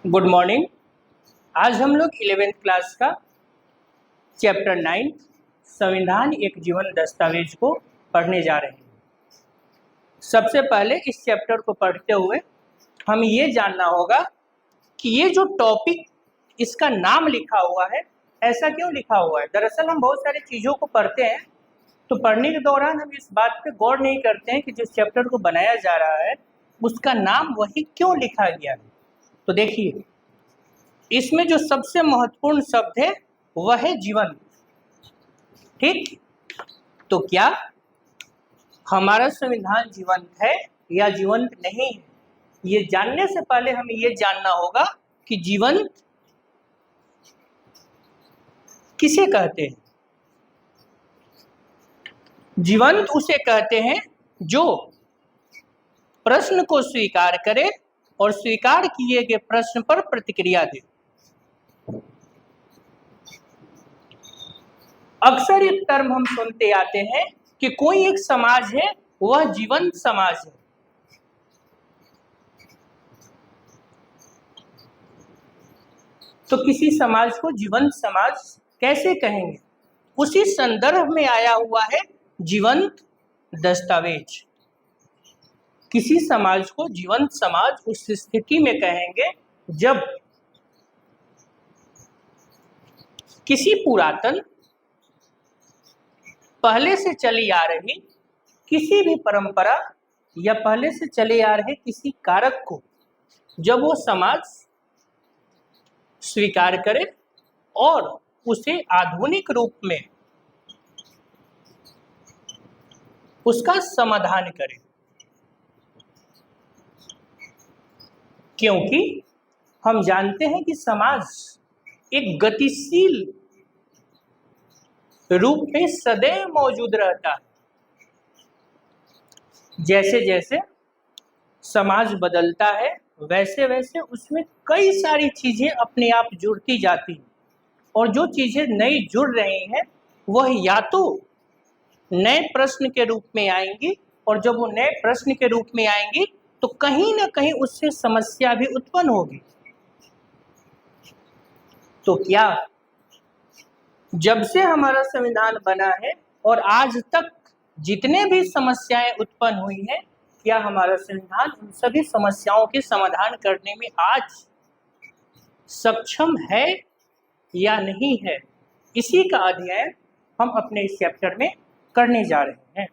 Good morning. आज हम लोग 11th क्लास का चैप्टर 9 संविधान एक जीवन दस्तावेज को पढ़ने जा रहे हैं। सबसे पहले इस चैप्टर को पढ़ते हुए हमें ये जानना होगा कि ये जो टॉपिक इसका नाम लिखा हुआ है ऐसा क्यों लिखा हुआ है। दरअसल हम बहुत सारी चीज़ों को पढ़ते हैं तो पढ़ने के दौरान हम इस बात पे गौर नहीं करते हैं कि जिस चैप्टर को बनाया जा रहा है उसका नाम वही क्यों लिखा गया है। तो देखिए, इसमें जो सबसे महत्वपूर्ण शब्द है वह है जीवन। ठीक, तो क्या हमारा संविधान जीवंत है या जीवंत नहीं है, ये जानने से पहले हमें ये जानना होगा कि जीवंत किसे कहते हैं। जीवंत उसे कहते हैं जो प्रश्न को स्वीकार करे और स्वीकार किए गए प्रश्न पर प्रतिक्रिया दे। अक्सर एक टर्म हम सुनते आते हैं कि कोई एक समाज है वह जीवंत समाज है। तो किसी समाज को जीवंत समाज कैसे कहेंगे, उसी संदर्भ में आया हुआ है जीवंत दस्तावेज। किसी समाज को जीवंत समाज उस स्थिति में कहेंगे जब किसी पुरातन पहले से चली आ रही किसी भी परंपरा या पहले से चले आ रहे किसी कारक को जब वो समाज स्वीकार करे और उसे आधुनिक रूप में उसका समाधान करे। क्योंकि हम जानते हैं कि समाज एक गतिशील रूप में सदैव मौजूद रहता है। जैसे जैसे समाज बदलता है वैसे वैसे उसमें कई सारी चीजें अपने आप जुड़ती जाती हैं और जो चीजें नई जुड़ रही हैं वह या तो नए प्रश्न के रूप में आएंगी और जब वो नए प्रश्न के रूप में आएंगी तो कहीं ना कहीं उससे समस्या भी उत्पन्न होगी। तो क्या जब से हमारा संविधान बना है और आज तक जितने भी समस्याएं उत्पन्न हुई हैं, क्या हमारा संविधान उन सभी समस्याओं के समाधान करने में आज सक्षम है या नहीं है, इसी का अध्ययन हम अपने इस चैप्टर में करने जा रहे हैं।